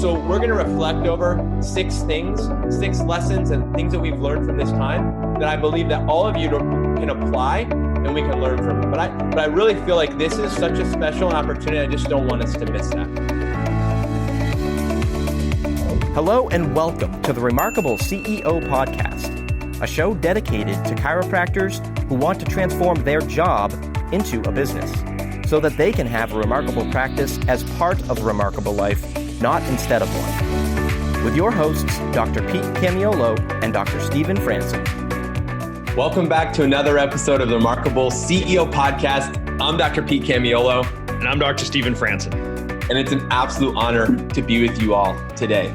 So we're going to reflect over six lessons and things that we've learned from this time that I believe that all of you can apply and we can learn from. But I really feel like this is such a special opportunity. I just don't want us to miss that. Hello and welcome to the Remarkable CEO Podcast, a show dedicated to chiropractors who want to transform their job into a business so that they can have a remarkable practice as part of a remarkable life, not instead of one. With your hosts, Dr. Pete Camiolo and Dr. Stephen Franson. Welcome back to another episode of the Remarkable CEO Podcast. I'm Dr. Pete Camiolo. And I'm Dr. Stephen Franson. And it's an absolute honor to be with you all today.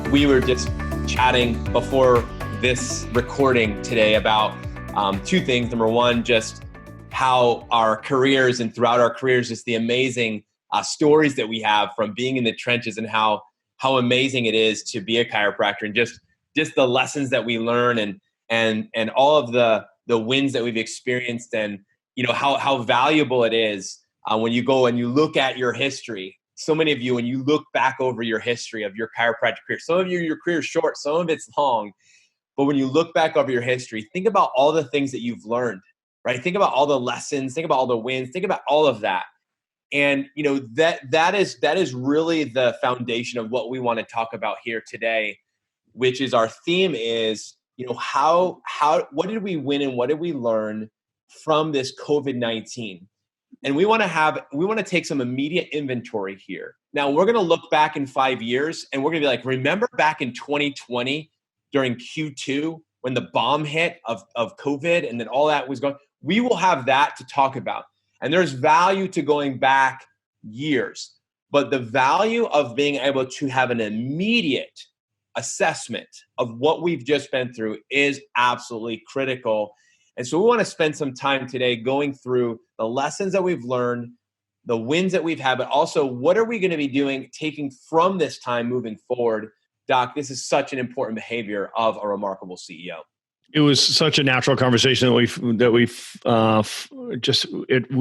We were just chatting before this recording today about two things. Number one, just how our careers and throughout our careers, just the amazing stories that we have from being in the trenches and how amazing it is to be a chiropractor and just the lessons that we learn and all of the wins that we've experienced and how valuable it is when you go and you look at your history. So many of you, when you look back over your history of your chiropractic career, some of your career is short, some of it's long, but when you look back over your history, think about all the things that you've learned, right? Think about all the lessons, think about all the wins, think about all of that. And that is really the foundation of what we want to talk about here today, which is our theme is, what did we win and what did we learn from this COVID-19? And we want to take some immediate inventory here. Now we're going to look back in 5 years and we're going to be like, remember back in 2020 during Q2 when the bomb hit of COVID and then all that was going, we will have that to talk about. And there's value to going back years, but the value of being able to have an immediate assessment of what we've just been through is absolutely critical. And so we want to spend some time today going through the lessons that we've learned, the wins that we've had, but also what are we going to be doing, taking from this time moving forward. Doc, this is such an important behavior of a remarkable CEO. It was such a natural conversation that we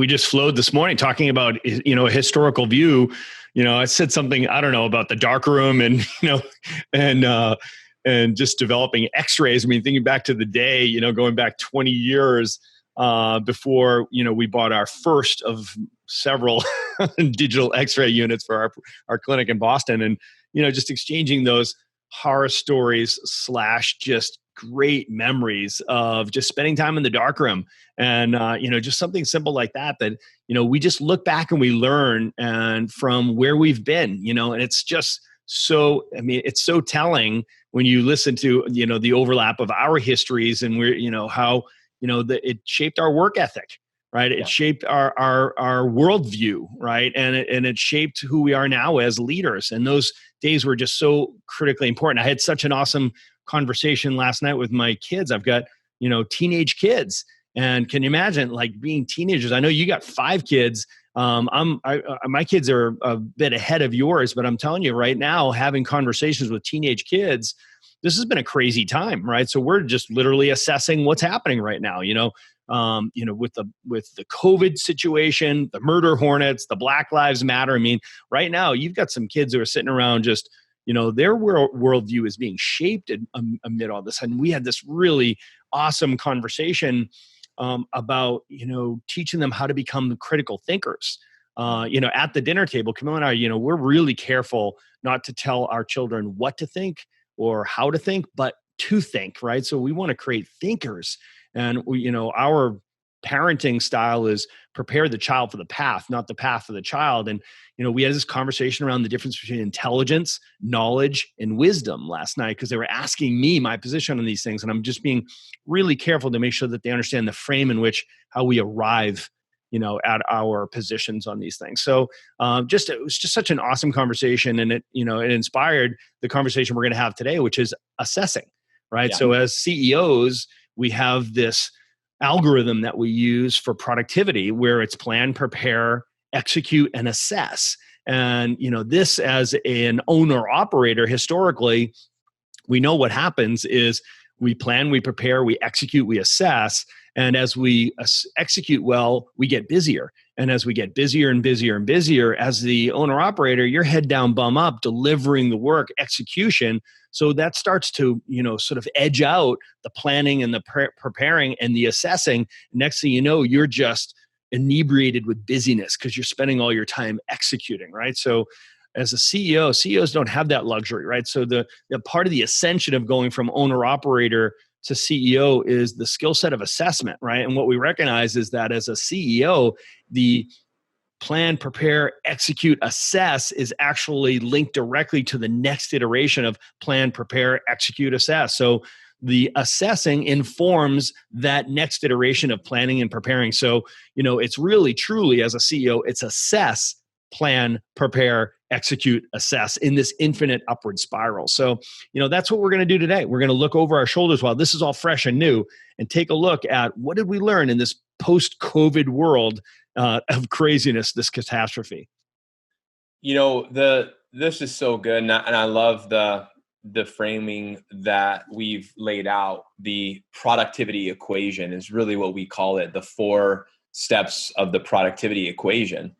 just flowed this morning talking about, a historical view. I said something, I don't know, about the dark room and, and just developing x-rays. I mean, thinking back to the day, going back 20 years before, we bought our first of several digital x-ray units for our clinic in Boston. And, just exchanging those horror stories / just great memories of just spending time in the darkroom and, just something simple like that, we just look back and we learn and from where we've been, and it's just so, it's so telling when you listen to, the overlap of our histories and we're, how, it shaped our work ethic, right? It shaped our worldview, right? And it shaped who we are now as leaders. And those days were just so critically important. I had such an awesome conversation last night with my kids. I've got, teenage kids, and can you imagine like being teenagers? I know you got 5 kids. My kids are a bit ahead of yours, but I'm telling you right now, having conversations with teenage kids, this has been a crazy time, right? So we're just literally assessing what's happening right now, with the COVID situation, the murder hornets, the Black Lives Matter. I mean, right now you've got some kids who are sitting around just, their worldview is being shaped amid all this. And we had this really awesome conversation about, teaching them how to become critical thinkers. At the dinner table, Camille and I, we're really careful not to tell our children what to think or how to think, but to think, right? So we want to create thinkers. And our parenting style is prepare the child for the path, not the path for the child. And, we had this conversation around the difference between intelligence, knowledge, and wisdom last night because they were asking me my position on these things. And I'm just being really careful to make sure that they understand the frame in which how we arrive, at our positions on these things. So it was just such an awesome conversation. And it inspired the conversation we're going to have today, which is assessing, right? Yeah. So as CEOs, we have this algorithm that we use for productivity where it's plan, prepare, execute, and assess. And, this as an owner operator, historically, we know what happens is we plan, we prepare, we execute, we assess. And as we execute well, we get busier. And as we get busier and busier and busier, as the owner operator, you're head down, bum up, delivering the work, execution. So that starts to, sort of edge out the planning and the preparing and the assessing. Next thing you know, you're just inebriated with busyness because you're spending all your time executing, right? So as a CEO, CEOs don't have that luxury, right? So the part of the ascension of going from owner operator to CEO is the skill set of assessment, right? And what we recognize is that as a CEO, the plan, prepare, execute, assess is actually linked directly to the next iteration of plan, prepare, execute, assess. So the assessing informs that next iteration of planning and preparing. So, it's really, truly, as a CEO, it's assess, plan, prepare, execute, assess in this infinite upward spiral. So, that's what we're going to do today. We're going to look over our shoulders while this is all fresh and new and take a look at what did we learn in this post-COVID world of craziness, this catastrophe. This is so good, and I love the framing that we've laid out. The productivity equation is really what we call it, the 4 steps of the productivity equation.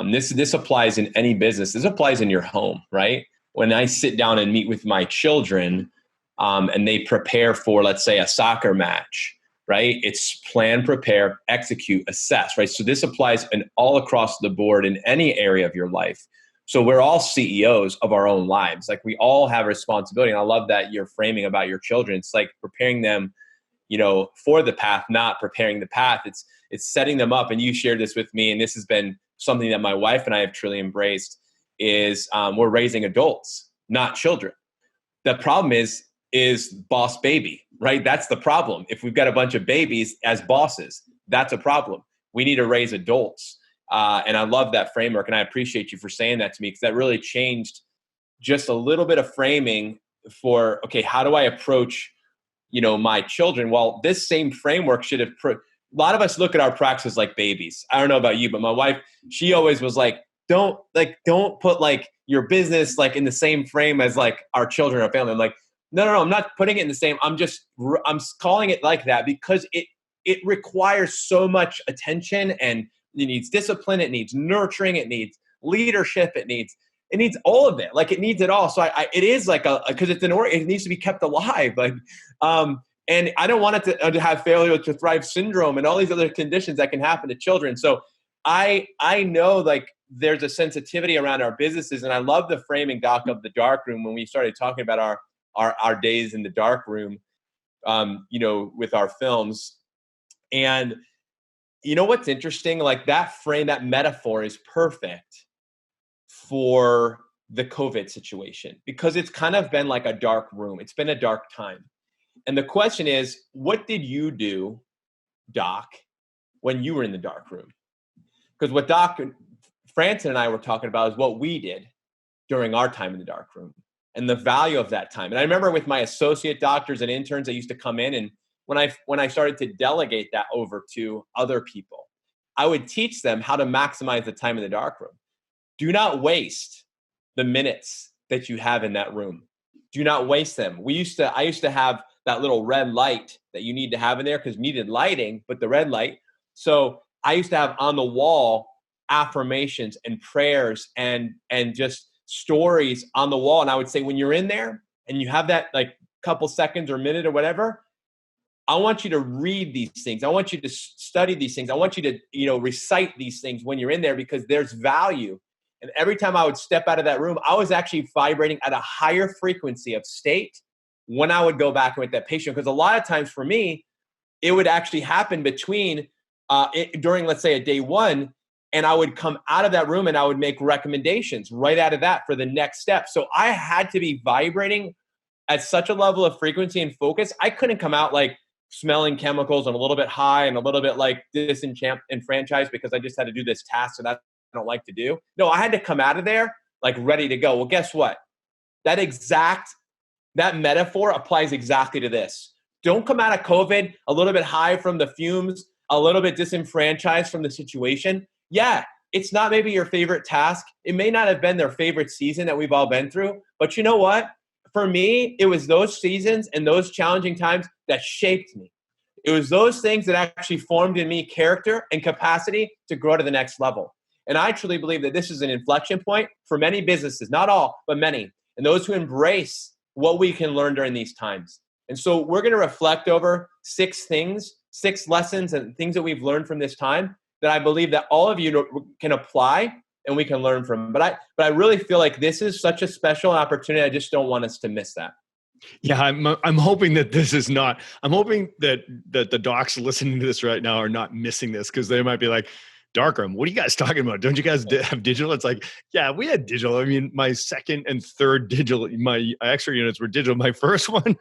This applies in any business. This applies in your home, right? When I sit down and meet with my children and they prepare for, let's say, a soccer match, right? It's plan, prepare, execute, assess, right? So this applies all across the board in any area of your life. So we're all CEOs of our own lives. Like we all have responsibility. And I love that you're framing about your children. It's like preparing them, for the path, not preparing the path. It's setting them up. And you shared this with me. And this has been something that my wife and I have truly embraced is we're raising adults, not children. The problem is boss baby, right? That's the problem. If we've got a bunch of babies as bosses, that's a problem. We need to raise adults. And I love that framework. And I appreciate you for saying that to me because that really changed just a little bit of framing for, okay, how do I approach, my children? Well, this same framework should have, a lot of us look at our practices like babies. I don't know about you, but my wife, she always was like, don't put like your business like in the same frame as like our children or family. I'm like, no, I'm not putting it in the same. I'm calling it like that because it requires so much attention and it needs discipline. It needs nurturing. It needs leadership. It needs all of it. Like it needs it all. So it is like because it's it needs to be kept alive. Like, and I don't want it to have failure to thrive syndrome and all these other conditions that can happen to children. So I know like there's a sensitivity around our businesses. And I love the framing, Doc, of the dark room when we started talking about our days in the dark room, with our films. And what's interesting? Like that frame, that metaphor is perfect for the COVID situation because it's kind of been like a dark room. It's been a dark time. And the question is, what did you do, Doc, when you were in the dark room? Because what Doc Franson and I were talking about is what we did during our time in the dark room and the value of that time. And I remember with my associate doctors and interns that used to come in, and when I started to delegate that over to other people, I would teach them how to maximize the time in the dark room. Do not waste the minutes that you have in that room. Do not waste them. I used to have that little red light that you need to have in there because needed lighting, but the red light. So I used to have on the wall affirmations and prayers and just stories on the wall. And I would say, when you're in there and you have that like couple seconds or minute or whatever, I want you to read these things. I want you to study these things. I want you to, recite these things when you're in there because there's value. And every time I would step out of that room, I was actually vibrating at a higher frequency of state when I would go back with that patient. Because a lot of times for me, it would actually happen during, let's say, a day one, and I would come out of that room and I would make recommendations right out of that for the next step. So I had to be vibrating at such a level of frequency and focus. I couldn't come out like smelling chemicals and a little bit high and a little bit like disenfranchised because I just had to do this task that I don't like to do. No, I had to come out of there like ready to go. Well, guess what? That metaphor applies exactly to this. Don't come out of COVID a little bit high from the fumes, a little bit disenfranchised from the situation. Yeah, it's not maybe your favorite task. It may not have been their favorite season that we've all been through. But you know what? For me, it was those seasons and those challenging times that shaped me. It was those things that actually formed in me character and capacity to grow to the next level. And I truly believe that this is an inflection point for many businesses, not all, but many, and those who embrace what we can learn during these times. And so we're going to reflect over 6 things, 6 lessons and things that we've learned from this time that I believe that all of you can apply and we can learn from. But I really feel like this is such a special opportunity. I just don't want us to miss that. Yeah, I'm hoping that this is not. I'm hoping that the docs listening to this right now are not missing this, because they might be like, "Darkroom, what are you guys talking about? Don't you guys have digital?" It's like, yeah, we had digital. I mean, my second and third digital, my extra units were digital. My first one,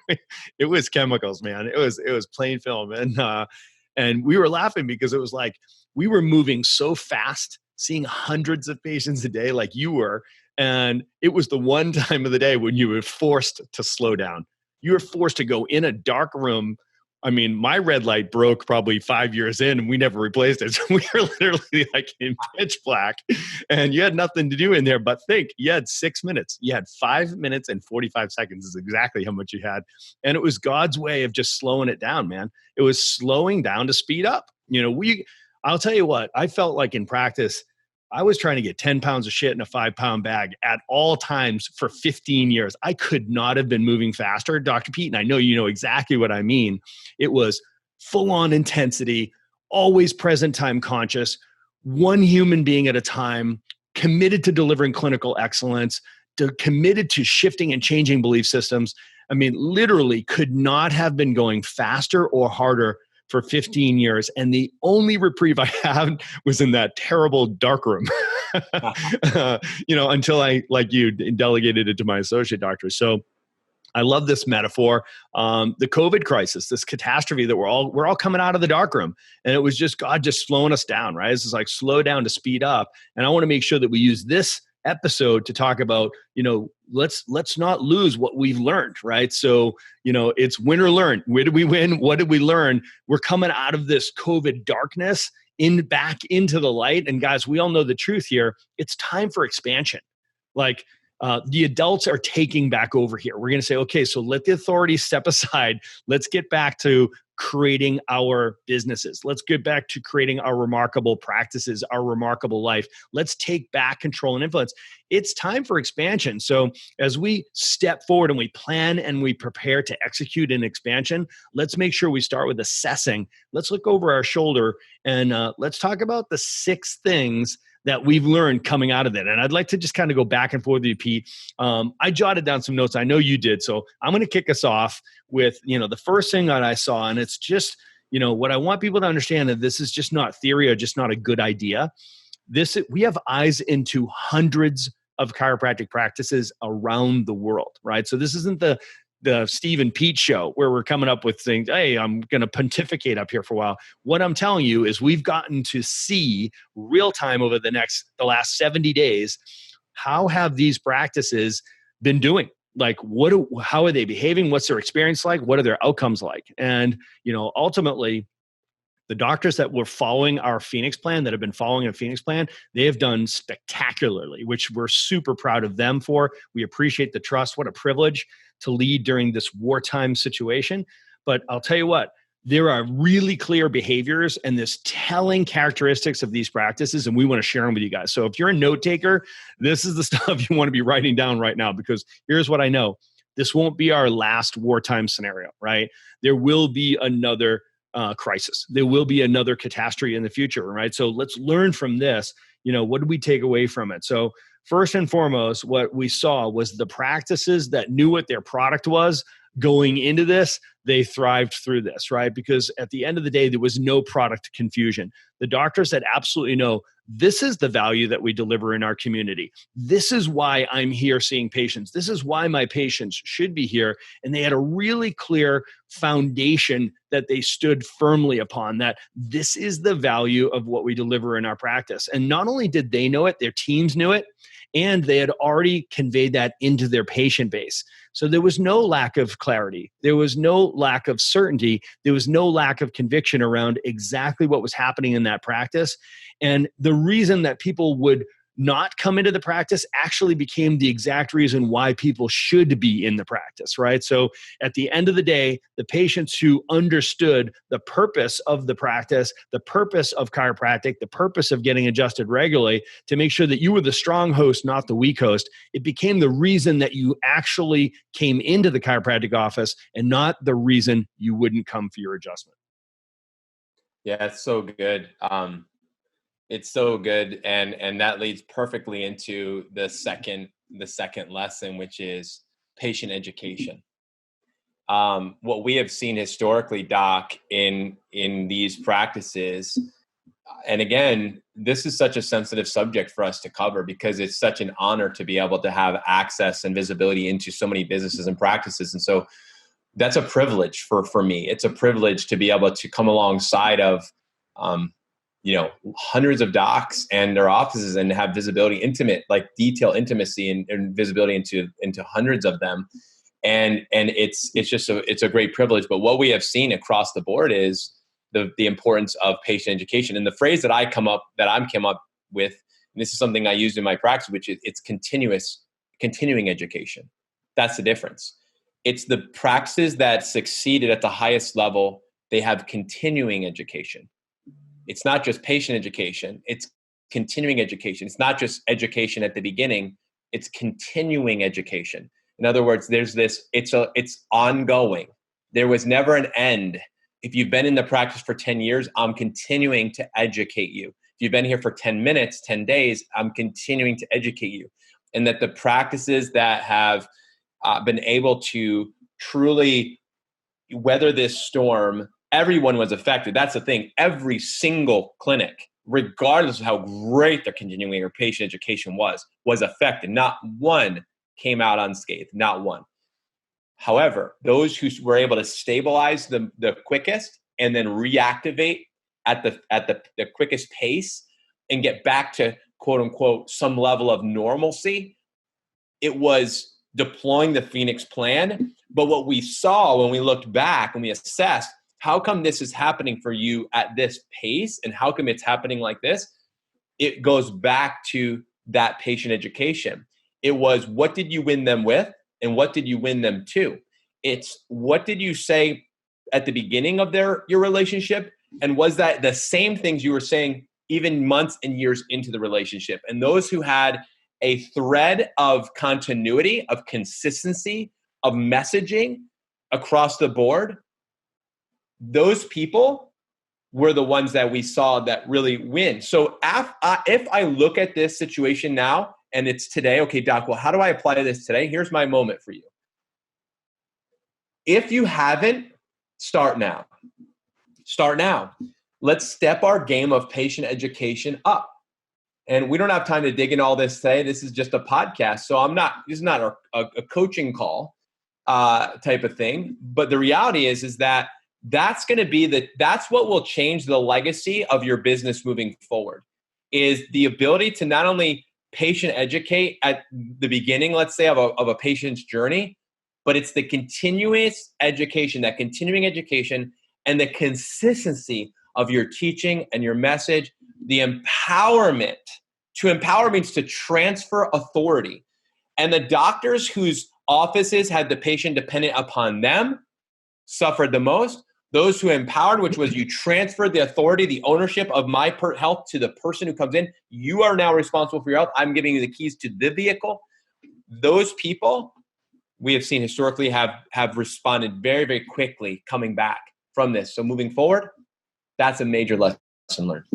it was chemicals, man. It was plain film, and we were laughing because it was like we were moving so fast, seeing hundreds of patients a day, like you were. And it was the one time of the day when you were forced to slow down. You were forced to go in a dark room. I mean, my red light broke probably 5 years in and we never replaced it. So we were literally like in pitch black and you had nothing to do in there. But think, you had 6 minutes. You had 5 minutes and 45 seconds is exactly how much you had. And it was God's way of just slowing it down, man. It was slowing down to speed up. I'll tell you what, I felt like in practice, I was trying to get 10 pounds of shit in a 5-pound bag at all times for 15 years. I could not have been moving faster, Dr. Pete, and I know you know exactly what I mean. It was full-on intensity, always present time conscious, one human being at a time, committed to delivering clinical excellence, committed to shifting and changing belief systems. I mean, literally could not have been going faster or harder for 15 years. And the only reprieve I had was in that terrible dark room, until I, like you, delegated it to my associate doctor. So I love this metaphor. The COVID crisis, this catastrophe that we're all coming out of the dark room. And it was just God just slowing us down, right? This is like slow down to speed up. And I want to make sure that we use this episode to talk about, let's not lose what we've learned, right? So, it's win or learn. Where did we win? What did we learn? We're coming out of this COVID darkness back into the light. And guys, we all know the truth here. It's time for expansion. Like, the adults are taking back over here. We're going to say, okay, so let the authorities step aside. Let's get back to creating our businesses. Let's get back to creating our remarkable practices, our remarkable life. Let's take back control and influence. It's time for expansion. So as we step forward and we plan and we prepare to execute an expansion, let's make sure we start with assessing. Let's look over our shoulder and let's talk about the 6 things that we've learned coming out of it. And I'd like to just kind of go back and forth with you, Pete. I jotted down some notes. I know you did. So I'm going to kick us off with, the first thing that I saw. And it's just, what I want people to understand, that this is just not theory or just not a good idea. We have eyes into hundreds of chiropractic practices around the world, right? So this isn't the Steve and Pete show where we're coming up with things, hey, I'm going to pontificate up here for a while. What I'm telling you is we've gotten to see real time over the last 70 days, how have these practices been doing? Like, how are they behaving? What's their experience like? What are their outcomes like? And, ultimately, the doctors that were following our Phoenix plan, that have been following a Phoenix plan, they have done spectacularly, which we're super proud of them for. We appreciate the trust. What a privilege to lead during this wartime situation. But I'll tell you what, there are really clear behaviors and this telling characteristics of these practices, and we want to share them with you guys. So if you're a note taker, this is the stuff you want to be writing down right now, because here's what I know. This won't be our last wartime scenario, right? There will be another crisis. There will be another catastrophe in the future, right? So let's learn from this. What did we take away from it? So first and foremost, what we saw was the practices that knew what their product was going into this, they thrived through this, right? Because at the end of the day, there was no product confusion. The doctors had absolutely no, this is the value that we deliver in our community. This is why I'm here seeing patients. This is why my patients should be here. And they had a really clear foundation that they stood firmly upon, that this is the value of what we deliver in our practice. And not only did they know it, their teams knew it, and they had already conveyed that into their patient base. So there was no lack of clarity. There was no lack of certainty. There was no lack of conviction around exactly what was happening in that practice. And the reason that people would not come into the practice actually became the exact reason why people should be in the practice, right? So at the end of the day, the patients who understood the purpose of the practice, the purpose of chiropractic, the purpose of getting adjusted regularly to make sure that you were the strong host, not the weak host, it became the reason that you actually came into the chiropractic office and not the reason you wouldn't come for your adjustment. Yeah, it's so good. It's so good, and that leads perfectly into the second lesson, which is patient education. What we have seen historically, Doc, in these practices, and again, this is such a sensitive subject for us to cover because it's such an honor to be able to have access and visibility into so many businesses and practices, and so that's a privilege for me. It's a privilege to be able to come alongside of hundreds of docs and their offices and have visibility, detail intimacy and visibility into hundreds of them. And it's a great privilege. But what we have seen across the board is the importance of patient education. And the phrase that I'm came up with, and this is something I used in my practice, which is it's continuing education. That's the difference. It's the practices that succeeded at the highest level. They have continuing education. It's not just patient education, it's continuing education. It's not just education at the beginning, it's continuing education. In other words, it's ongoing. There was never an end. If you've been in the practice for 10 years, I'm continuing to educate you. If you've been here for 10 minutes, 10 days, I'm continuing to educate you. And that the practices that have been able to truly weather this storm, everyone was affected. That's the thing. Every single clinic, regardless of how great their continuing or patient education was affected. Not one came out unscathed, not one. However, those who were able to stabilize the quickest and then reactivate at the quickest pace and get back to quote unquote some level of normalcy, it was deploying the Phoenix plan. But what we saw when we looked back and we assessed, how come this is happening for you at this pace and how come it's happening like this? It goes back to that patient education. It was, what did you win them with and what did you win them to? It's, what did you say at the beginning of your relationship? And was that the same things you were saying even months and years into the relationship? And those who had a thread of continuity, of consistency, of messaging across the board, those people were the ones that we saw that really win. So if I look at this situation now and it's today, okay, Doc, well, how do I apply this today? Here's my moment for you. If you haven't, start now. Start now. Let's step our game of patient education up. And we don't have time to dig in all this today. This is just a podcast. So this is not a coaching call type of thing. But the reality is that that's going to be that's what will change the legacy of your business moving forward, is the ability to not only patient educate at the beginning, let's say, of a patient's journey, but it's the continuous education, that continuing education and the consistency of your teaching and your message, the empowerment. To empower means to transfer authority. And the doctors whose offices had the patient dependent upon them suffered the most. Those who empowered, which was you transferred the authority, the ownership of my health to the person who comes in. You are now responsible for your health. I'm giving you the keys to the vehicle. Those people we have seen historically have responded very, very quickly coming back from this. So moving forward, that's a major lesson learned.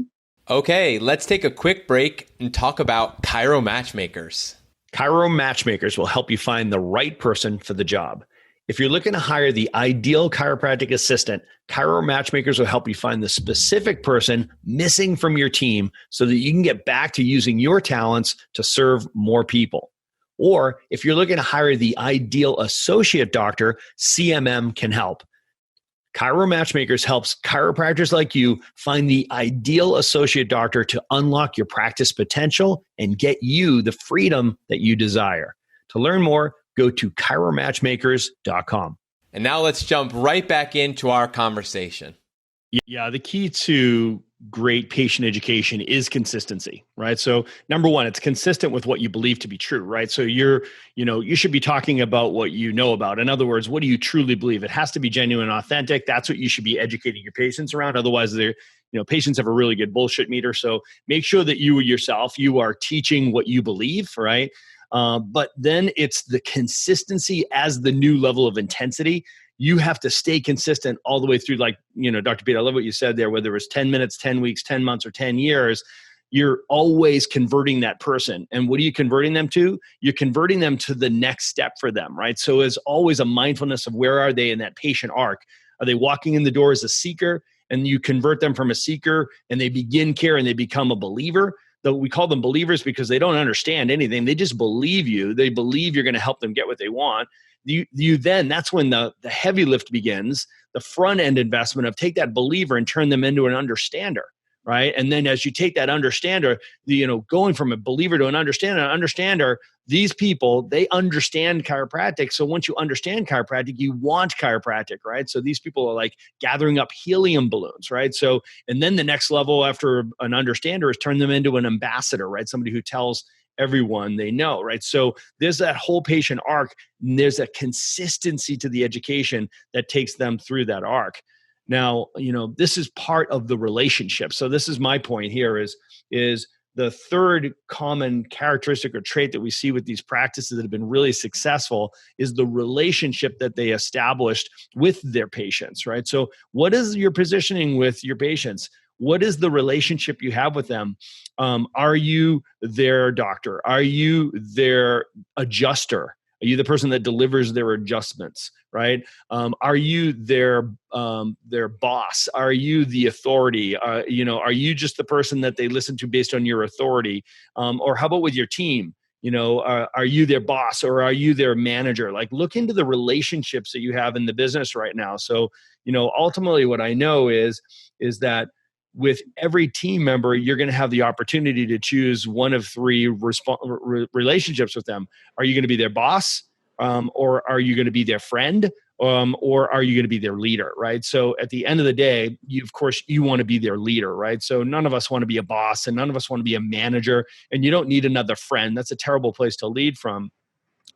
Okay, let's take a quick break and talk about Chiro Matchmakers. Chiro Matchmakers will help you find the right person for the job. If you're looking to hire the ideal chiropractic assistant, Chiro Matchmakers will help you find the specific person missing from your team so that you can get back to using your talents to serve more people. Or if you're looking to hire the ideal associate doctor, CMM can help. Chiro Matchmakers helps chiropractors like you find the ideal associate doctor to unlock your practice potential and get you the freedom that you desire. To learn more, go to chiromatchmakers.com. And now let's jump right back into our conversation. Yeah, the key to great patient education is consistency, right? So number one, it's consistent with what you believe to be true, right? So you should be talking about what you know about. In other words, what do you truly believe? It has to be genuine and authentic. That's what you should be educating your patients around. Otherwise, patients have a really good bullshit meter. So make sure that you yourself, you are teaching what you believe, right? But then it's the consistency as the new level of intensity. You have to stay consistent all the way through. Like, Dr. Pete, I love what you said there, whether it was 10 minutes, 10 weeks, 10 months, or 10 years, you're always converting that person. And what are you converting them to? You're converting them to the next step for them, right? So there's always a mindfulness of where are they in that patient arc? Are they walking in the door as a seeker, and you convert them from a seeker and they begin care and they become a believer? Though we call them believers because they don't understand anything. They just believe you. They believe you're going to help them get what they want. You then, that's when the heavy lift begins, the front end investment of take that believer and turn them into an understander, right? And then as you take that understander, going from a believer to an understander, these people, they understand chiropractic. So once you understand chiropractic, you want chiropractic, right? So these people are like gathering up helium balloons, right? So, and then the next level after an understander is turn them into an ambassador, right? Somebody who tells everyone they know, right? So there's that whole patient arc, and there's a consistency to the education that takes them through that arc. Now, this is part of the relationship. So this is my point here is the third common characteristic or trait that we see with these practices that have been really successful is the relationship that they established with their patients, right? So what is your positioning with your patients? What is the relationship you have with them? Are you their doctor? Are you their adjuster? Are you the person that delivers their adjustments, right? Are you their boss? Are you the authority? Are you just the person that they listen to based on your authority? Or how about with your team? Are you their boss or are you their manager? Like, look into the relationships that you have in the business right now. So, ultimately what I know is that with every team member, you're going to have the opportunity to choose one of three relationships with them. Are you going to be their boss? Or are you going to be their friend? Or are you going to be their leader, right? So at the end of the day, of course, you want to be their leader, right? So none of us want to be a boss and none of us want to be a manager, and you don't need another friend. That's a terrible place to lead from.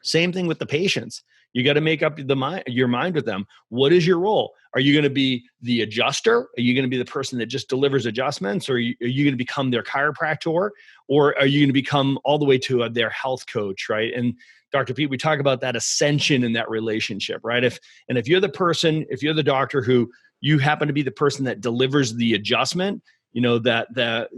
Same thing with the patients. You got to make up your mind with them. What is your role? Are you going to be the adjuster? Are you going to be the person that just delivers adjustments? Or are you going to become their chiropractor? Or are you going to become all the way to their health coach, right? And Dr. Pete, we talk about that ascension in that relationship, right? If you're the person, if you're the doctor who you happen to be the person that delivers the adjustment,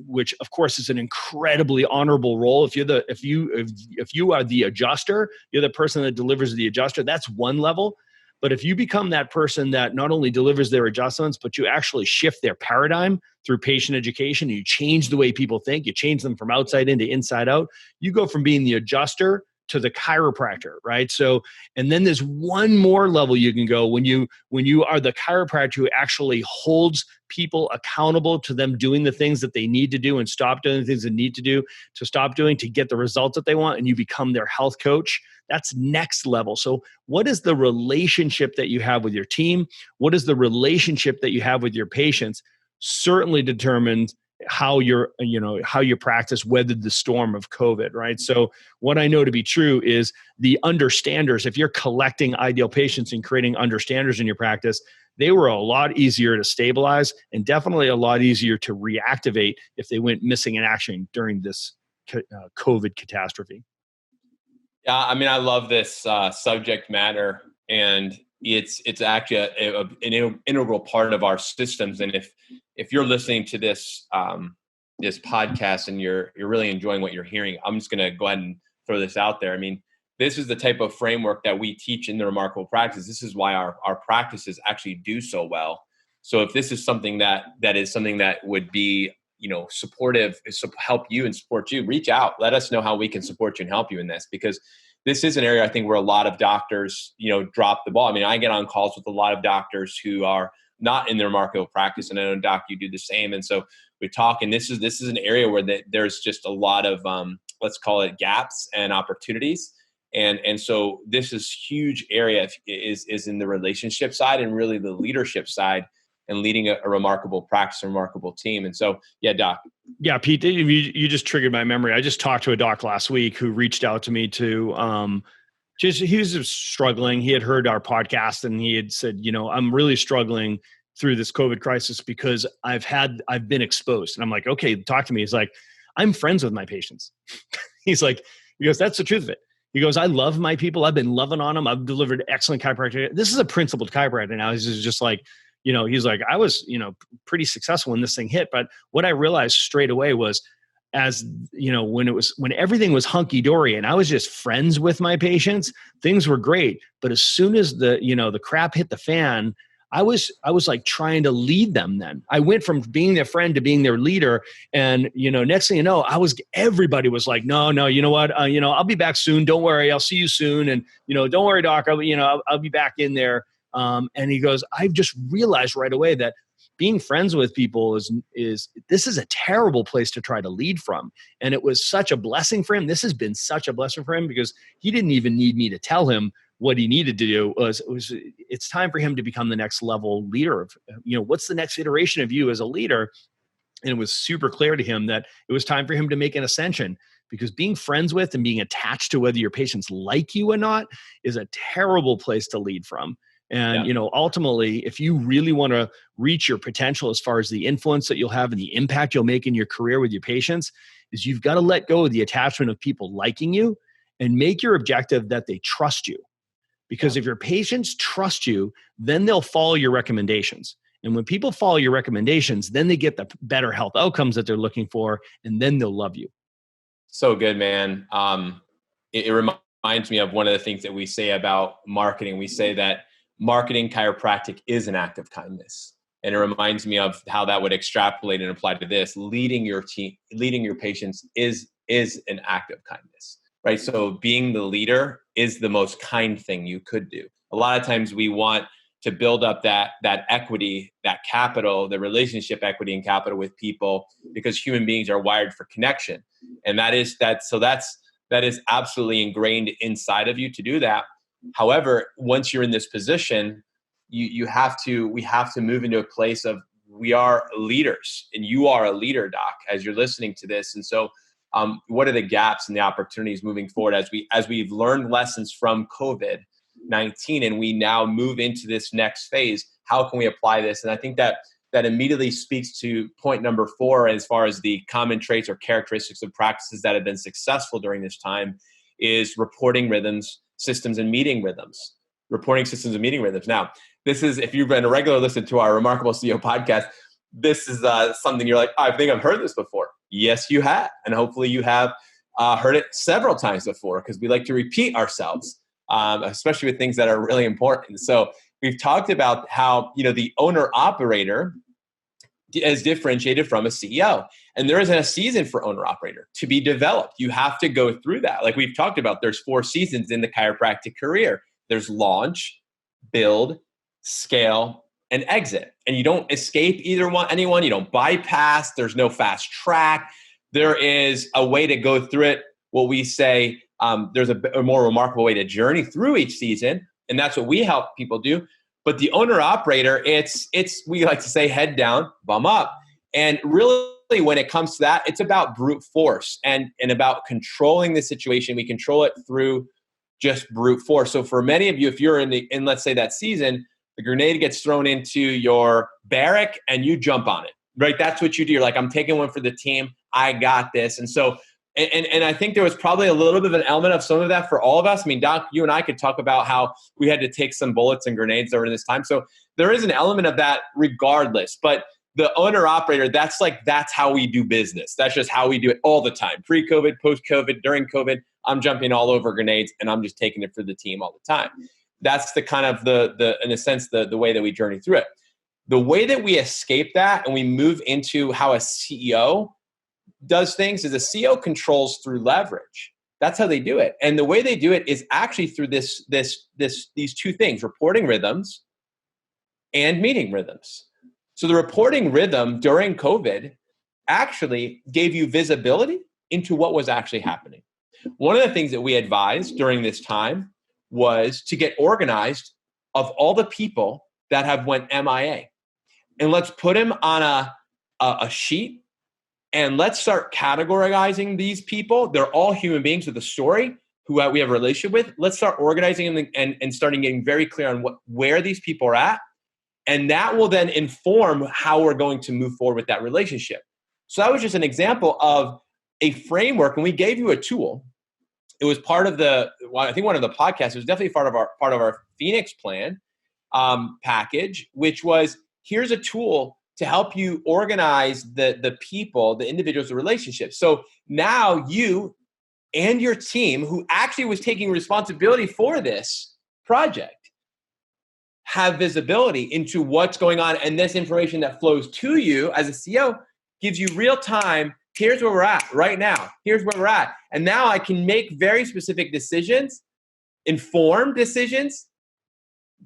which of course is an incredibly honorable role. If you are the adjuster, you're the person that delivers the adjuster. That's one level. But if you become that person that not only delivers their adjustments, but you actually shift their paradigm through patient education, you change the way people think, you change them from outside in to inside out, you go from being the adjuster to the chiropractor, right? So, and then there's one more level you can go when you are the chiropractor who actually holds people accountable to them doing the things that they need to do and stop doing the things they need to do to stop doing to get the results that they want, and you become their health coach. That's next level. So what is the relationship that you have with your team? What is the relationship that you have with your patients? Certainly determines how your practice weathered the storm of COVID, right? So what I know to be true is the understanders, if you're collecting ideal patients and creating understanders in your practice, they were a lot easier to stabilize and definitely a lot easier to reactivate if they went missing in action during this COVID catastrophe. Yeah, I mean, I love this subject matter, and it's actually an integral part of our systems. And if you're listening to this this podcast and you're really enjoying what you're hearing, I'm just going to go ahead and throw this out there. I mean, this is the type of framework that we teach in the Remarkable Practice. This is why our practices actually do so well. So if this is something that is something that would be supportive, help you and support you, reach out. Let us know how we can support you and help you in this, because this is an area I think where a lot of doctors, drop the ball. I mean, I get on calls with a lot of doctors who are not in their Remarkable Practice, and I know, Doc, you do the same. And so we talk, and this is an area where there's just a lot of let's call it gaps and opportunities. And so this is huge area is in the relationship side and really the leadership side. and leading a remarkable practice, a remarkable team. And so, yeah, Doc. Yeah, Pete, you just triggered my memory. I just talked to a doc last week who reached out to me to he was just struggling. He had heard our podcast and he had said, I'm really struggling through this COVID crisis because I've been exposed. And I'm like, okay, talk to me. He's like, I'm friends with my patients. He goes, that's the truth of it. He goes, I love my people. I've been loving on them. I've delivered excellent chiropractic. This is a principled chiropractor now. He's just like, he's like, I was, pretty successful when this thing hit. But what I realized straight away was, when everything was hunky dory and I was just friends with my patients, things were great. But as soon as the crap hit the fan, I was like trying to lead them. Then I went from being their friend to being their leader. And, next thing you know, everybody was like, no, you know what? I'll be back soon. Don't worry. I'll see you soon. And, don't worry, doc, I'll be back in there. And he goes, I've just realized right away that being friends with people is a terrible place to try to lead from. And it was such a blessing for him. This has been such a blessing for him because he didn't even need me to tell him what he needed to do. It's time for him to become the next level leader of, what's the next iteration of you as a leader? And it was super clear to him that it was time for him to make an ascension, because being friends with and being attached to whether your patients like you or not is a terrible place to lead from. And, ultimately, if you really want to reach your potential as far as the influence that you'll have and the impact you'll make in your career with your patients, is you've got to let go of the attachment of people liking you and make your objective that they trust you. Because if your patients trust you, then they'll follow your recommendations. And when people follow your recommendations, then they get the better health outcomes that they're looking for, and then they'll love you. So good, man. It reminds me of one of the things that we say about marketing. We say that marketing chiropractic is an act of kindness. And it reminds me of how that would extrapolate and apply to this. Leading your team, leading your patients is an act of kindness, right? So being the leader is the most kind thing you could do. A lot of times we want to build up that equity, that capital, the relationship equity and capital with people, because human beings are wired for connection. And that is absolutely ingrained inside of you to do that. However, once you're in this position, we have to move into a place of, we are leaders, and you are a leader, Doc, as you're listening to this. And so what are the gaps and the opportunities moving forward as we've learned lessons from COVID-19 and we now move into this next phase? How can we apply this? And I think that immediately speaks to point number 4, as far as the common traits or characteristics of practices that have been successful during this time, is reporting rhythms, systems, and meeting rhythms. Reporting systems and meeting rhythms. Now, this is, if you've been a regular listener to our Remarkable CEO podcast, this is something you're like, I think I've heard this before. Yes, you have. And hopefully you have heard it several times before, because we like to repeat ourselves, especially with things that are really important. So we've talked about how, the owner-operator is differentiated from a CEO. And there isn't a season for owner-operator to be developed. You have to go through that. Like we've talked about, there's 4 seasons in the chiropractic career. There's launch, build, scale, and exit. And you don't escape anyone. You don't bypass. There's no fast track. There is a way to go through it. What we say, there's a more remarkable way to journey through each season. And that's what we help people do. But the owner-operator, it's we like to say, head down, bum up. And really, when it comes to that, it's about brute force and about controlling the situation. We control it through just brute force. So for many of you, if you're in let's say that season, the grenade gets thrown into your barrack and you jump on it, right? That's what you do. You're like, I'm taking one for the team. I got this. And so, and I think there was probably a little bit of an element of some of that for all of us. I mean, Doc, you and I could talk about how we had to take some bullets and grenades over this time. So there is an element of that regardless. But the owner-operator, that's how we do business. That's just how we do it all the time. Pre-COVID, post-COVID, during COVID, I'm jumping all over grenades and I'm just taking it for the team all the time. That's the kind of the in a sense, the way that we journey through it. The way that we escape that and we move into how a CEO does things is a CEO controls through leverage. That's how they do it. And the way they do it is actually through these 2 things, reporting rhythms and meeting rhythms. So the reporting rhythm during COVID actually gave you visibility into what was actually happening. One of the things that we advised during this time was to get organized of all the people that have went MIA. and let's put them on a sheet, and let's start categorizing these people. They're all human beings with a story who we have a relationship with. Let's start organizing them and starting getting very clear on where these people are at. And that will then inform how we're going to move forward with that relationship. So that was just an example of a framework. And we gave you a tool. It was part of I think one of the podcasts. It was definitely part of our Phoenix plan package, which was, here's a tool to help you organize the people, the individuals, the relationships. So now you and your team, who actually was taking responsibility for this project, have visibility into what's going on. And this information that flows to you as a CEO gives you real time. Here's where we're at right now. Here's where we're at. And now I can make very specific decisions, informed decisions.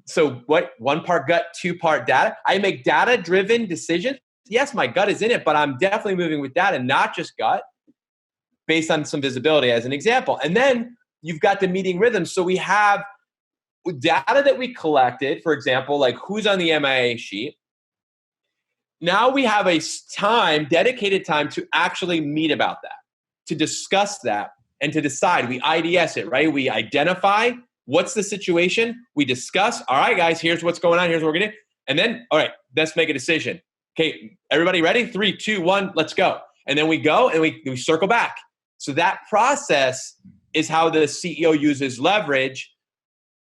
So what? 1 part gut, 2 part data. I make data-driven decisions. Yes, my gut is in it, but I'm definitely moving with data, not just gut, based on some visibility as an example. And then you've got the meeting rhythm. So we have data that we collected, for example, like who's on the MIA sheet. Now we have a dedicated time to actually meet about that, to discuss that, and to decide. We IDS it, right? We identify what's the situation. We discuss, all right, guys, here's what's going on. Here's what we're going to do. And then, all right, let's make a decision. Okay, everybody ready? 3, 2, 1, let's go. And then we go and we circle back. So that process is how the CEO uses leverage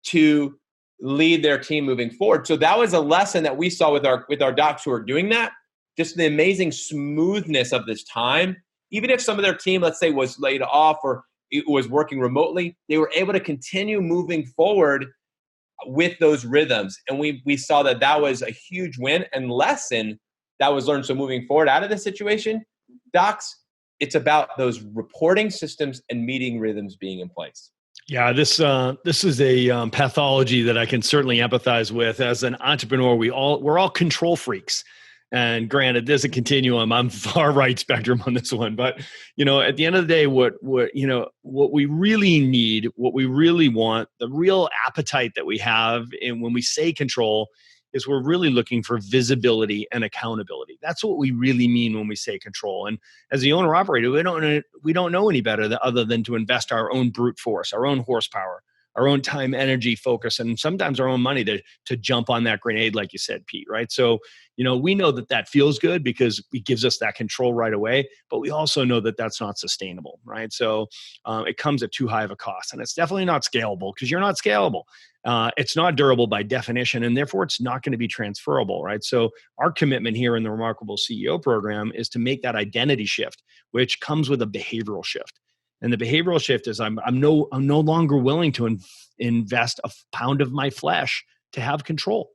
to lead their team moving forward. So that was a lesson that we saw with our docs who are doing that. Just the amazing smoothness of this time. Even if some of their team, let's say, was laid off or it was working remotely, they were able to continue moving forward with those rhythms. And we saw that was a huge win and lesson that was learned. So moving forward out of this situation, docs, it's about those reporting systems and meeting rhythms being in place. Yeah, this is a pathology that I can certainly empathize with. As an entrepreneur, we're all control freaks. And granted, there's a continuum. I'm far right spectrum on this one, but at the end of the day, what we really need, what we really want, the real appetite that we have, and when we say control, is we're really looking for visibility and accountability. That's what we really mean when we say control. And as the owner operator, we don't know any better other than to invest our own brute force, our own horsepower, our own time, energy, focus, and sometimes our own money to jump on that grenade, like you said, Pete, right? So, we know that feels good because it gives us that control right away, but we also know that that's not sustainable, right? So it comes at too high of a cost, and it's definitely not scalable because you're not scalable. It's not durable by definition, and therefore it's not going to be transferable, right? So our commitment here in the Remarkable CEO program is to make that identity shift, which comes with a behavioral shift. And the behavioral shift is I'm no longer willing to invest a pound of my flesh to have control.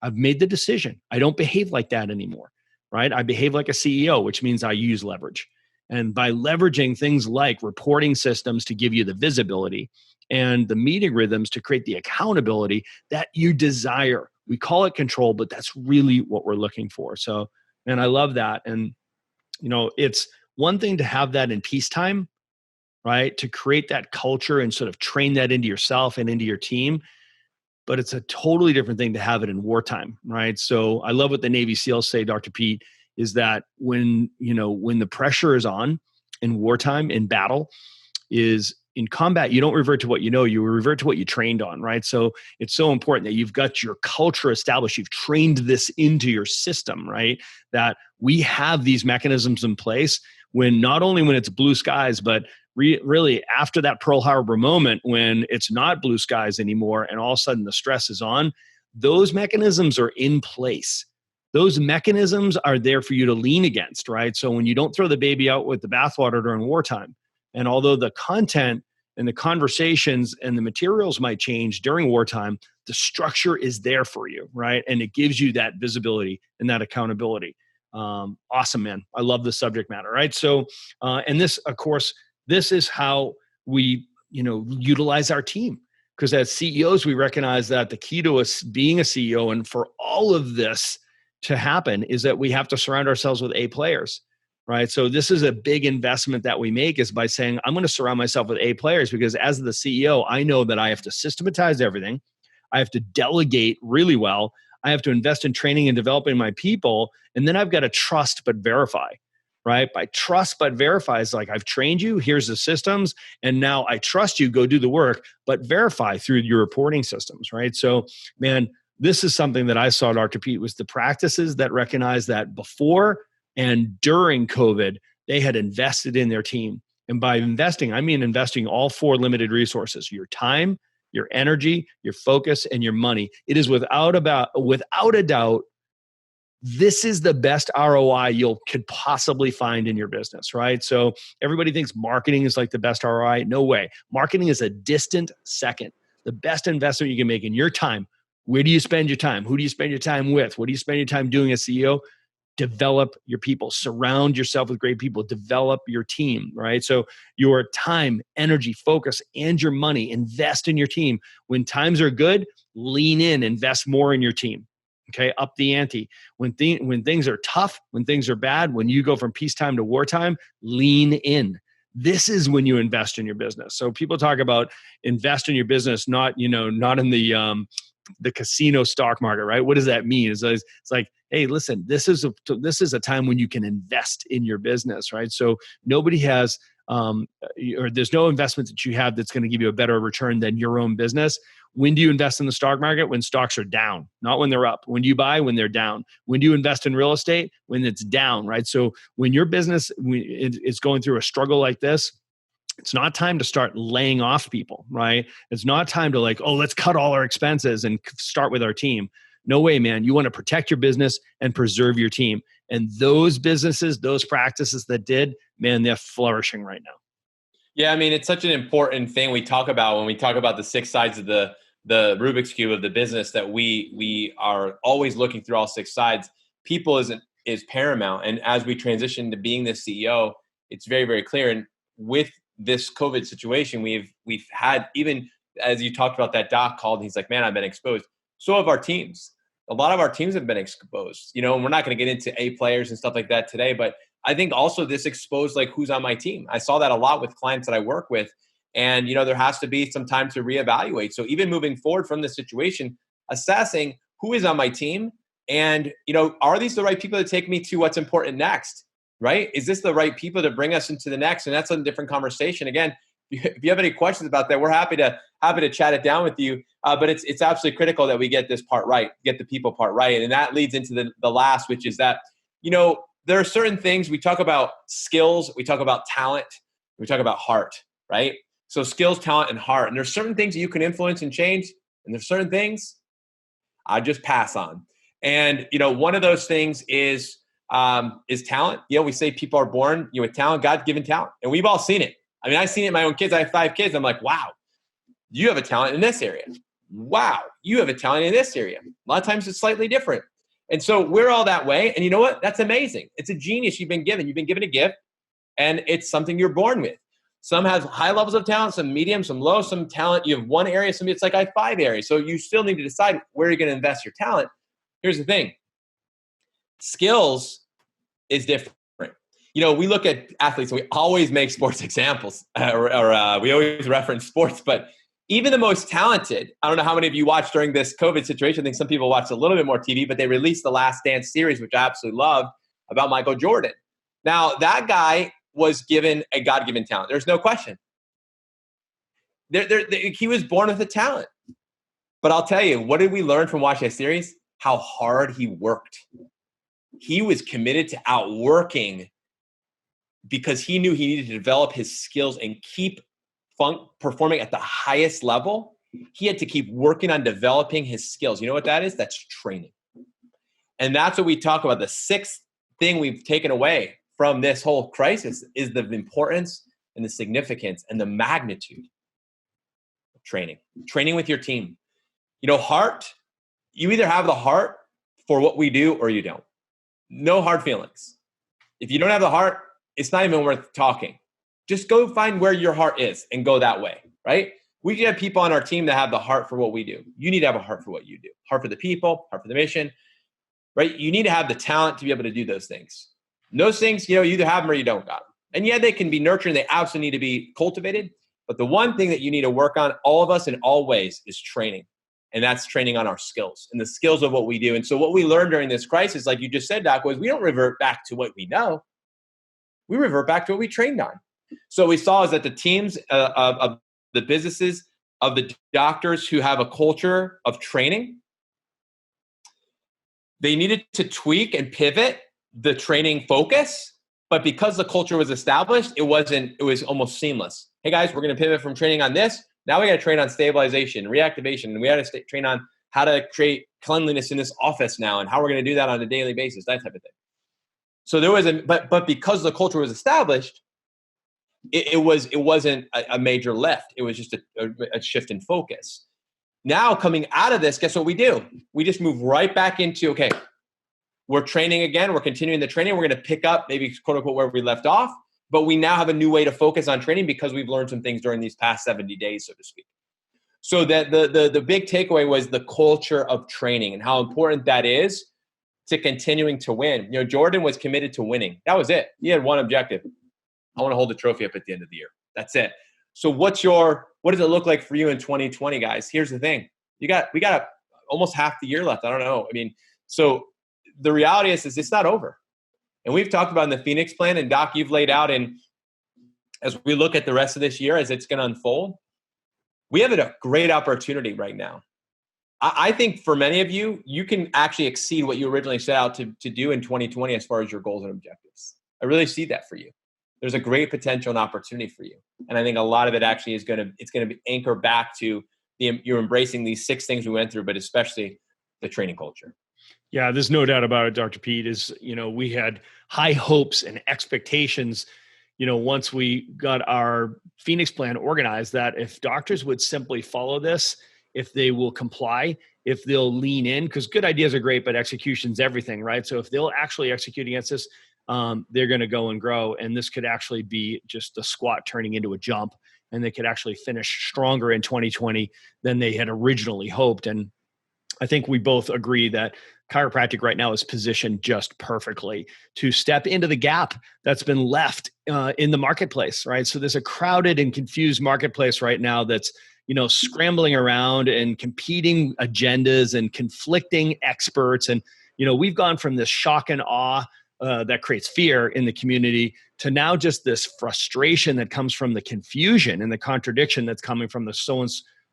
I've made the decision. I don't behave like that anymore, right? I behave like a CEO, which means I use leverage. And by leveraging things like reporting systems to give you the visibility and the meeting rhythms to create the accountability that you desire. We call it control, but that's really what we're looking for. So, and I love that. And, it's one thing to have that in peacetime, right? To create that culture and sort of train that into yourself and into your team. But it's a totally different thing to have it in wartime, right? So I love what the Navy SEALs say, Dr. Pete, is that when the pressure is on in wartime, in battle, is in combat, you don't revert to what you revert to what you trained on, right? So it's so important that you've got your culture established. You've trained this into your system, right? That we have these mechanisms in place not only when it's blue skies, but really after that Pearl Harbor moment when it's not blue skies anymore and all of a sudden the stress is on, those mechanisms are in place. Those mechanisms are there for you to lean against, right? So when you don't throw the baby out with the bathwater during wartime, and although the content and the conversations and the materials might change during wartime, the structure is there for you, right? And it gives you that visibility and that accountability. Awesome, man. I love the subject matter, right? So, and this, of course, this is how we, utilize our team. Because as CEOs, we recognize that the key to us being a CEO and for all of this to happen is that we have to surround ourselves with A players, right? So this is a big investment that we make is by saying, I'm going to surround myself with A players because as the CEO, I know that I have to systematize everything. I have to delegate really well. I have to invest in training and developing my people. And then I've got to trust but verify, right? By trust but verify is like, I've trained you, here's the systems, and now I trust you, go do the work, but verify through your reporting systems, right? So, man, this is something that I saw at Dr. Pete was the practices that recognize that before and during COVID, they had invested in their team. And by investing, I mean investing all 4 limited resources: your time, your energy, your focus, and your money. It is without a doubt, this is the best ROI you could possibly find in your business, right? So everybody thinks marketing is like the best ROI. No way. Marketing is a distant second. The best investment you can make in your time. Where do you spend your time? Who do you spend your time with? What do you spend your time doing as CEO? Develop your people. Surround yourself with great people. Develop your team, right? So your time, energy, focus, and your money, invest in your team. When times are good, lean in, invest more in your team. Okay, up the ante. When things are tough, when things are bad, when you go from peacetime to wartime, lean in. This is when you invest in your business. So people talk about invest in your business, not in the casino stock market, right? What does that mean? It's like, hey, listen, this is a time when you can invest in your business, right? So nobody has, or there's no investment that you have that's going to give you a better return than your own business. When do you invest in the stock market? When stocks are down, not when they're up. When do you buy? When they're down. When do you invest in real estate? When it's down, right? So when your business is going through a struggle like this, it's not time to start laying off people, right? It's not time to let's cut all our expenses and start with our team. No way, man. You want to protect your business and preserve your team. And those businesses, those practices that did, man, they're flourishing right now. Yeah, I mean, it's such an important thing we talk about when we talk about the 6 sides of the Rubik's Cube of the business, that we are always looking through all 6 sides. People is paramount. And as we transition to being the CEO, it's very, very clear. And with this COVID situation, we've had, even as you talked about, that doc called, he's like, man, I've been exposed. So have our teams. A lot of our teams have been exposed, and we're not going to get into A players and stuff like that today, but I think also this exposed who's on my team. I saw that a lot with clients that I work with, and there has to be some time to reevaluate. So even moving forward from this situation, assessing who is on my team, and are these the right people to take me to what's important next? Right? Is this the right people to bring us into the next? And that's a different conversation. Again, if you have any questions about that, we're happy to chat it down with you. But it's absolutely critical that we get this part right, get the people part right. And that leads into the last, which is that, there are certain things. We talk about skills, we talk about talent, we talk about heart, right? So skills, talent, and heart. And there's certain things that you can influence and change. And there's certain things I just pass on. And, one of those things is talent. We say people are born with talent, God-given talent. And we've all seen it. I mean, I've seen it in my own kids. I have 5 kids. I'm like, wow, you have a talent in this area. Wow, you have a talent in this area. A lot of times it's slightly different. And so we're all that way. And you know what? That's amazing. It's a genius you've been given. You've been given a gift, and it's something you're born with. Some have high levels of talent, some medium, some low, some talent. You have one area, some it's like I have 5 areas. So you still need to decide where you're going to invest your talent. Here's the thing. Skills is different. We look at athletes, and we always make sports examples, or we always reference sports, but even the most talented, I don't know how many of you watched during this COVID situation. I think some people watched a little bit more TV, but they released the Last Dance series, which I absolutely loved, about Michael Jordan. Now, that guy was given a God-given talent. There's no question. He was born with a talent. But I'll tell you, what did we learn from watching that series? How hard he worked. He was committed to outworking because he knew he needed to develop his skills and keep performing at the highest level. He had to keep working on developing his skills. You know what that is? That's training. And that's what we talk about. The 6th thing we've taken away from this whole crisis is the importance and the significance and the magnitude of training. Training with your team. Heart, you either have the heart for what we do or you don't. No hard feelings. If you don't have the heart, it's not even worth talking. Just go find where your heart is and go that way, right? We have people on our team that have the heart for what we do. You need to have a heart for what you do. Heart for the people, heart for the mission, right? You need to have the talent to be able to do those things. And those things, you either have them or you don't got them. And yeah, they can be nurtured. They absolutely need to be cultivated. But the one thing that you need to work on, all of us in all ways, is training. And that's training on our skills and the skills of what we do. And so what we learned during this crisis, like you just said, Doc, was we don't revert back to what we know. We revert back to what we trained on. So we saw is that the teams of the businesses, of the doctors who have a culture of training, they needed to tweak and pivot the training focus. But because the culture was established, it was almost seamless. Hey guys, we're going to pivot from training on this. Now we got to train on stabilization, reactivation, and we got to train on how to create cleanliness in this office now and how we're going to do that on a daily basis, that type of thing. So there was but because the culture was established, it wasn't a major lift. It was just a shift in focus. Now coming out of this, guess what we do? We just move right back into, okay, we're training again. We're continuing the training. We're going to pick up maybe quote unquote where we left off, but we now have a new way to focus on training because we've learned some things during these past 70 days, so to speak. So that the big takeaway was the culture of training and how important that is to continuing to win. You know, Jordan was committed to winning. That was it. He had one objective. I want to hold the trophy up at the end of the year. That's it. So what does it look like for you in 2020, guys? Here's the thing. We got almost half the year left. I don't know. I mean, so the reality is it's not over. And we've talked about in the Phoenix plan, and Doc, you've laid out in as we look at the rest of this year, as it's going to unfold, we have a great opportunity right now. I think for many of you, you can actually exceed what you originally set out to do in 2020 as far as your goals and objectives. I really see that for you. There's a great potential and opportunity for you. And I think a lot of it actually is going to be anchored back to you're embracing these 6 things we went through, but especially the training culture. Yeah, there's no doubt about it, Dr. Pete, we had high hopes and expectations, once we got our Phoenix plan organized, that if doctors would simply follow this, if they will comply, if they'll lean in, because good ideas are great, but execution's everything, right? So if they'll actually execute against this, they're going to go and grow. And this could actually be just a squat turning into a jump, and they could actually finish stronger in 2020 than they had originally hoped. And I think we both agree that chiropractic right now is positioned just perfectly to step into the gap that's been left in the marketplace, right? So there's a crowded and confused marketplace right now that's, scrambling around and competing agendas and conflicting experts. And, we've gone from this shock and awe that creates fear in the community to now just this frustration that comes from the confusion and the contradiction that's coming from the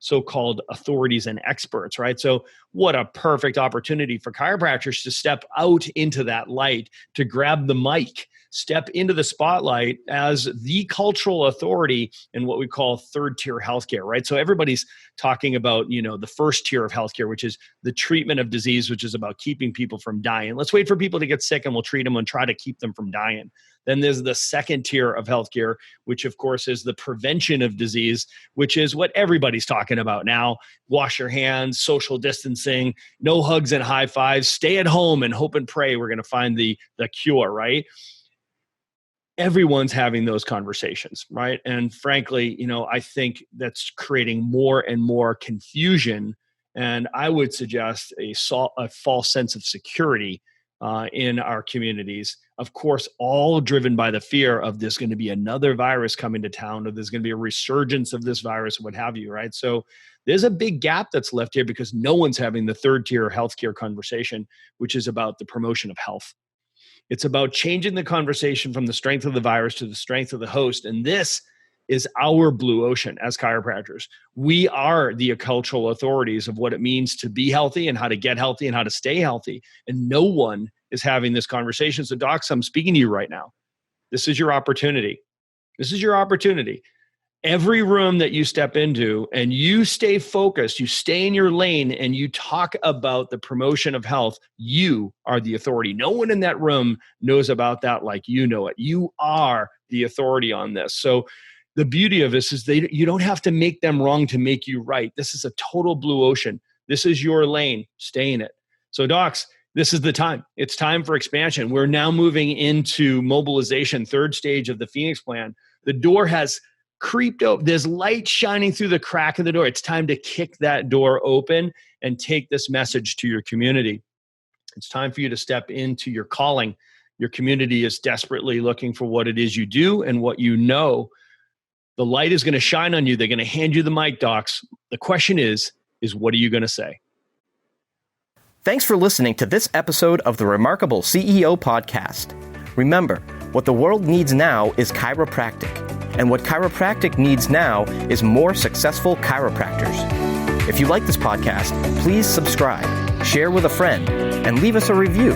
so-called authorities and experts, right? So what a perfect opportunity for chiropractors to step out into that light, to grab the mic, step into the spotlight as the cultural authority in what we call third-tier healthcare, right? So everybody's talking about, the first tier of healthcare, which is the treatment of disease, which is about keeping people from dying. Let's wait for people to get sick and we'll treat them and try to keep them from dying. Then there's the second tier of healthcare, which of course is the prevention of disease, which is what everybody's talking about now. Wash your hands, social distancing, no hugs and high fives, stay at home and hope and pray we're going to find the cure, right? Everyone's having those conversations, right? And frankly, I think that's creating more and more confusion. And I would suggest a false sense of security in our communities. Of course, all driven by the fear of there's going to be another virus coming to town, or there's going to be a resurgence of this virus, what have you, right? So there's a big gap that's left here because no one's having the third tier healthcare conversation, which is about the promotion of health. It's about changing the conversation from the strength of the virus to the strength of the host. And this is our blue ocean as chiropractors. We are the cultural authorities of what it means to be healthy and how to get healthy and how to stay healthy. And no one is having this conversation. So docs, I'm speaking to you right now. This is your opportunity. This is your opportunity. Every room that you step into and you stay focused, you stay in your lane and you talk about the promotion of health, you are the authority. No one in that room knows about that like you know it. You are the authority on this. So the beauty of this is you don't have to make them wrong to make you right. This is a total blue ocean. This is your lane. Stay in it. So docs, this is the time. It's time for expansion. We're now moving into mobilization, third stage of the Phoenix plan. The door has creeped open. There's light shining through the crack of the door. It's time to kick that door open and take this message to your community. It's time for you to step into your calling. Your community is desperately looking for what it is you do and what you know. The light is going to shine on you. They're going to hand you the mic, docs. The question is, is what are you going to say? Thanks for listening to this episode of the Remarkable CEO Podcast. Remember, what the world needs now is chiropractic, and what chiropractic needs now is more successful chiropractors. If you like this podcast, please subscribe, share with a friend, and leave us a review.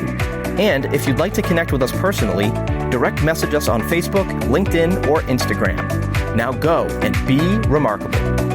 And if you'd like to connect with us personally, direct message us on Facebook, LinkedIn, or Instagram. Now go and be remarkable.